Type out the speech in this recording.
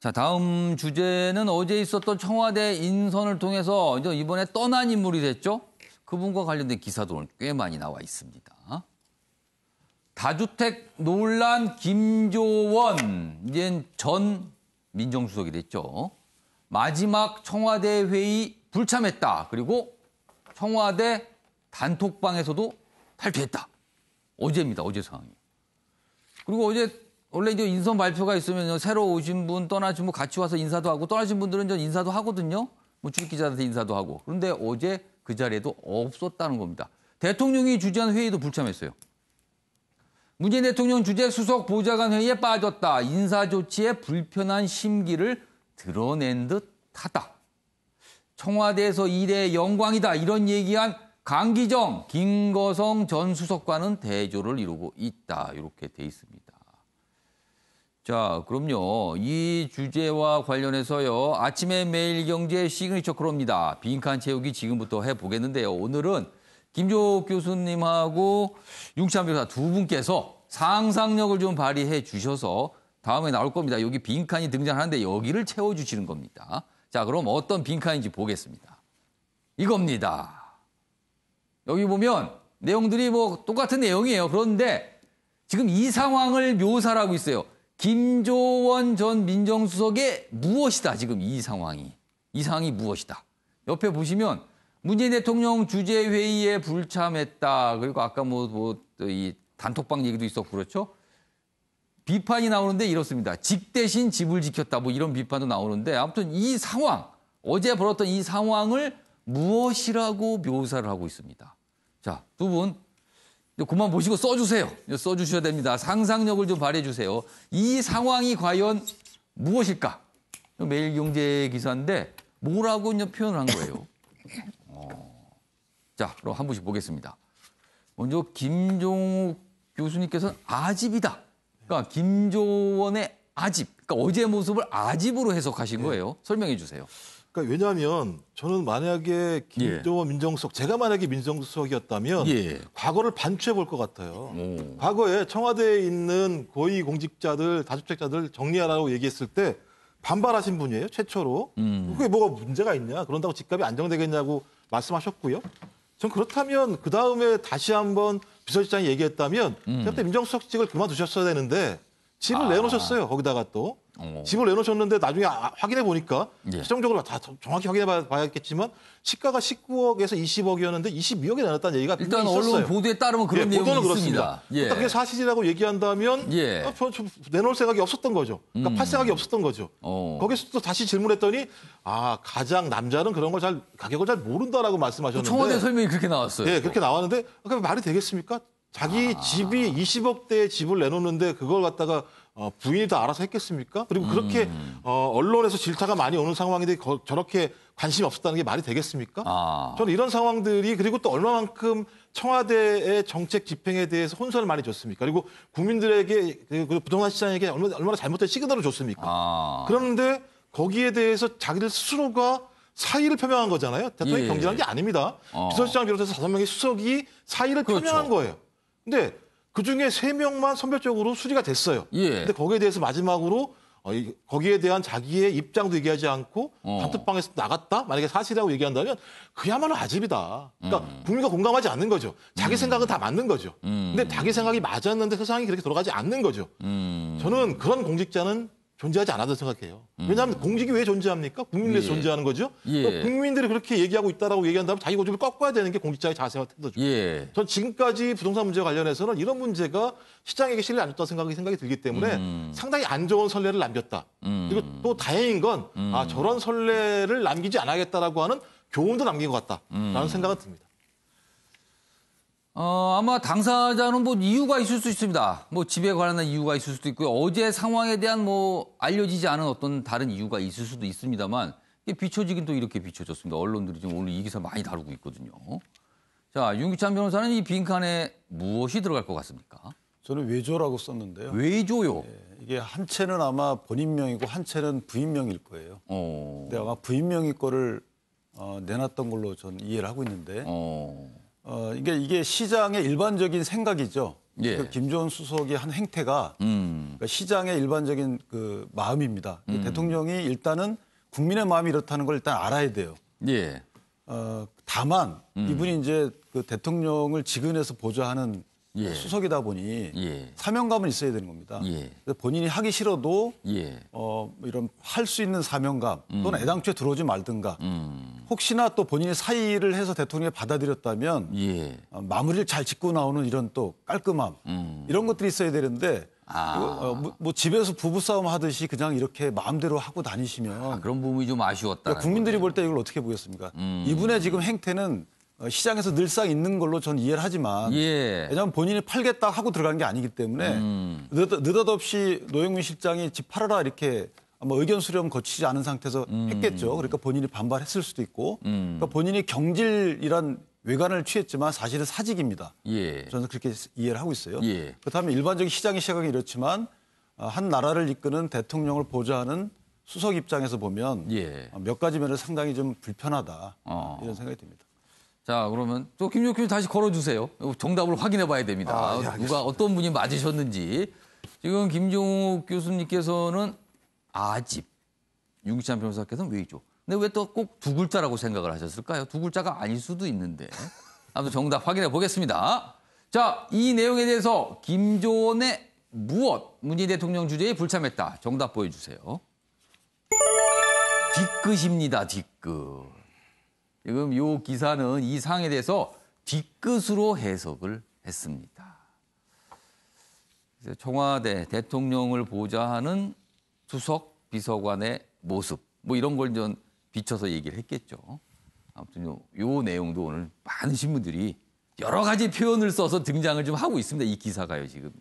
자, 다음 주제는 어제 있었던 청와대 인선을 통해서 이제 이번에 떠난 인물이 됐죠. 그분과 관련된 기사도 오늘 꽤 많이 나와 있습니다. 다주택 논란 김조원, 이제 전 민정수석이 됐죠. 마지막 청와대 회의 불참했다. 그리고 청와대 단톡방에서도 탈퇴했다. 어제입니다. 어제 상황이. 그리고 어제 원래 이제 인선 발표가 있으면 새로 오신 분 떠나신 분 같이 와서 인사도 하고 떠나신 분들은 전 인사도 하거든요. 뭐 출입기자한테 인사도 하고. 그런데 어제 그 자리에도 없었다는 겁니다. 대통령이 주재한 회의도 불참했어요. 문재인 대통령 주재 수석 보좌관 회의에 빠졌다. 인사 조치에 불편한 심기를 드러낸 듯하다. 청와대에서 일의 영광이다. 이런 얘기한 강기정, 김거성 전 수석과는 대조를 이루고 있다. 이렇게 돼 있습니다. 자, 그럼요. 이 주제와 관련해서요. 아침에 매일경제 시그니처 코너입니다. 빈칸 채우기 지금부터 해보겠는데요. 오늘은 김종욱 교수님하고 윤기찬 변호사 두 분께서 상상력을 좀 발휘해 주셔서 다음에 나올 겁니다. 여기 빈칸이 등장하는데 여기를 채워주시는 겁니다. 자, 그럼 어떤 빈칸인지 보겠습니다. 이겁니다. 여기 보면 내용들이 뭐 똑같은 내용이에요. 그런데 지금 이 상황을 묘사를 하고 있어요. 김조원 전 민정수석의 무엇이다, 지금 이 상황이. 이 상황이 무엇이다. 옆에 보시면 문재인 대통령 주재회의에 불참했다. 그리고 아까 이 단톡방 얘기도 있었고 그렇죠. 비판이 나오는데 이렇습니다. 직 대신 집을 지켰다. 뭐 이런 비판도 나오는데 아무튼 이 상황, 어제 벌었던 이 상황을 무엇이라고 묘사를 하고 있습니다. 자, 두 분. 그만 보시고 써주세요. 써주셔야 됩니다. 상상력을 좀 발휘해 주세요. 이 상황이 과연 무엇일까? 매일경제 기사인데 뭐라고 표현을 한 거예요. 자, 그럼 한 분씩 보겠습니다. 먼저 김종욱 교수님께서는 아집이다. 그러니까 김조원의 아집. 그러니까 어제 모습을 아집으로 해석하신 거예요. 설명해 주세요. 그러니까 왜냐하면 저는 만약에 김조원 민정수석, 제가 만약에 민정수석이었다면 과거를 반추해 볼 것 같아요. 과거에 청와대에 있는 고위 공직자들, 다주택자들 정리하라고 얘기했을 때 반발하신 분이에요, 최초로. 그게 뭐가 문제가 있냐, 그런다고 집값이 안정되겠냐고 말씀하셨고요. 전 그렇다면 그다음에 다시 한번 비서실장이 얘기했다면 그때 민정수석직을 그만두셨어야 되는데 집을 내놓으셨어요, 거기다가 또. 집을 내놓으셨는데 나중에 확인해 보니까 최종적으로 다 정확히 확인해 봐야겠지만 시가가 19억에서 20억이었는데 22억에 내놨다는 얘기가 일단 있었어요. 언론 보도에 따르면 그런 내용이 있습니다. 그게 사실이라고 얘기한다면 저 내놓을 생각이 없었던 거죠. 그러니까 팔 생각이 없었던 거죠. 거기서 또 다시 질문했더니 가장 남자는 그런 걸 가격을 잘 모른다라고 말씀하셨는데 청와대 설명이 그렇게 나왔어요. 네, 그렇게 나왔는데 그게 말이 되겠습니까? 자기 집이 20억대의 집을 내놓는데 그걸 갖다가 부인이 다 알아서 했겠습니까? 그리고 그렇게 언론에서 질타가 많이 오는 상황인데 저렇게 관심이 없었다는 게 말이 되겠습니까? 저는 이런 상황들이 그리고 또 얼마만큼 청와대의 정책 집행에 대해서 혼선을 많이 줬습니까? 그리고 국민들에게 그리고 부동산 시장에게 얼마나 잘못된 시그널을 줬습니까? 그런데 거기에 대해서 자기들 스스로가 사의를 표명한 거잖아요. 대통령이 경질한 게 아닙니다. 비서실장 비롯해서 5명의 수석이 사의를 표명한 거예요. 근데 그중에 3명만 선별적으로 수리가 됐어요. 근데 거기에 대해서 마지막으로 거기에 대한 자기의 입장도 얘기하지 않고 단톡방에서 나갔다? 만약에 사실이라고 얘기한다면 그야말로 아집이다. 그러니까 국민과 공감하지 않는 거죠. 자기 생각은 다 맞는 거죠. 근데 자기 생각이 맞았는데 세상이 그렇게 돌아가지 않는 거죠. 저는 그런 공직자는 존재하지 않아도 생각해요. 왜냐하면 공직이 왜 존재합니까? 국민을 위해서 존재하는 거죠. 국민들이 그렇게 얘기하고 있다라고 얘기한다면 자기 고집을 꺾어야 되는 게 공직자의 자세와 태도죠. 전 지금까지 부동산 문제와 관련해서는 이런 문제가 시장에게 실리 안 줬다고 생각이 들기 때문에 상당히 안 좋은 선례를 남겼다. 그리고 또 다행인 건 저런 선례를 남기지 않아야겠다라고 하는 교훈도 남긴 것 같다라는 생각은 듭니다. 아마 당사자는 뭐 이유가 있을 수 있습니다. 뭐 집에 관련한 이유가 있을 수도 있고요. 어제 상황에 대한 뭐 알려지지 않은 어떤 다른 이유가 있을 수도 있습니다만 이게 비춰지긴 또 이렇게 비춰졌습니다. 언론들이 지금 오늘 이 기사 많이 다루고 있거든요. 자, 윤기찬 변호사는 이 빈칸에 무엇이 들어갈 것 같습니까? 저는 외조라고 썼는데요. 외조요? 이게 한 채는 아마 본인명이고 한 채는 부인명일 거예요. 근데 아마 부인명의 거를 내놨던 걸로 저는 이해를 하고 있는데 이게 시장의 일반적인 생각이죠. 예. 그 김조원 수석의 한 행태가 그러니까 시장의 일반적인 그 마음입니다. 대통령이 일단은 국민의 마음이 이렇다는 걸 일단 알아야 돼요. 예. 다만 이분이 이제 그 대통령을 직은해서 보좌하는 예. 수석이다 보니 예. 사명감은 있어야 되는 겁니다. 예. 그래서 본인이 하기 싫어도 예. 이런 할 수 있는 사명감 또는 애당초에 들어오지 말든가 혹시나 또 본인이 사의를 해서 대통령이 받아들였다면 예. 마무리를 잘 짓고 나오는 이런 또 깔끔함 이런 것들이 있어야 되는데 이거, 뭐 집에서 부부싸움 하듯이 그냥 이렇게 마음대로 하고 다니시면 그런 부분이 좀 아쉬웠다. 그러니까 국민들이 볼 때 이걸 어떻게 보겠습니까? 이분의 지금 행태는 시장에서 늘상 있는 걸로 전 이해를 하지만 예. 왜냐하면 본인이 팔겠다 하고 들어간 게 아니기 때문에 느닷없이 노영민 실장이 집 팔아라 이렇게 뭐 의견 수렴 거치지 않은 상태에서 했겠죠. 그러니까 본인이 반발했을 수도 있고 그러니까 본인이 경질이란 외관을 취했지만 사실은 사직입니다. 예. 저는 그렇게 이해를 하고 있어요. 예. 그렇다면 일반적인 시장의 시각은 이렇지만 한 나라를 이끄는 대통령을 보좌하는 수석 입장에서 보면 예. 몇 가지 면에서 상당히 좀 불편하다 이런 생각이 듭니다. 자, 그러면 또 김종욱 교수 다시 걸어주세요. 정답을 확인해 봐야 됩니다. 예, 누가 어떤 분이 맞으셨는지. 지금 김종욱 교수님께서는 아집, 윤기찬 변호사께서는 왜죠? 근데 왜 또 꼭 두 글자라고 생각을 하셨을까요? 두 글자가 아닐 수도 있는데. 아무튼 정답 확인해 보겠습니다. 자, 이 내용에 대해서 김조원의 무엇 문재인 대통령 주재에 불참했다. 정답 보여주세요. 뒤끝입니다. 뒤끝. 지금 이 기사는 이 사항에 대해서 뒤끝으로 해석을 했습니다. 그래서 청와대 대통령을 보좌하는 수석 비서관의 모습 뭐 이런 걸 좀 비춰서 얘기를 했겠죠. 아무튼 요 내용도 오늘 많은 신문들이 여러 가지 표현을 써서 등장을 좀 하고 있습니다. 이 기사가요 지금요.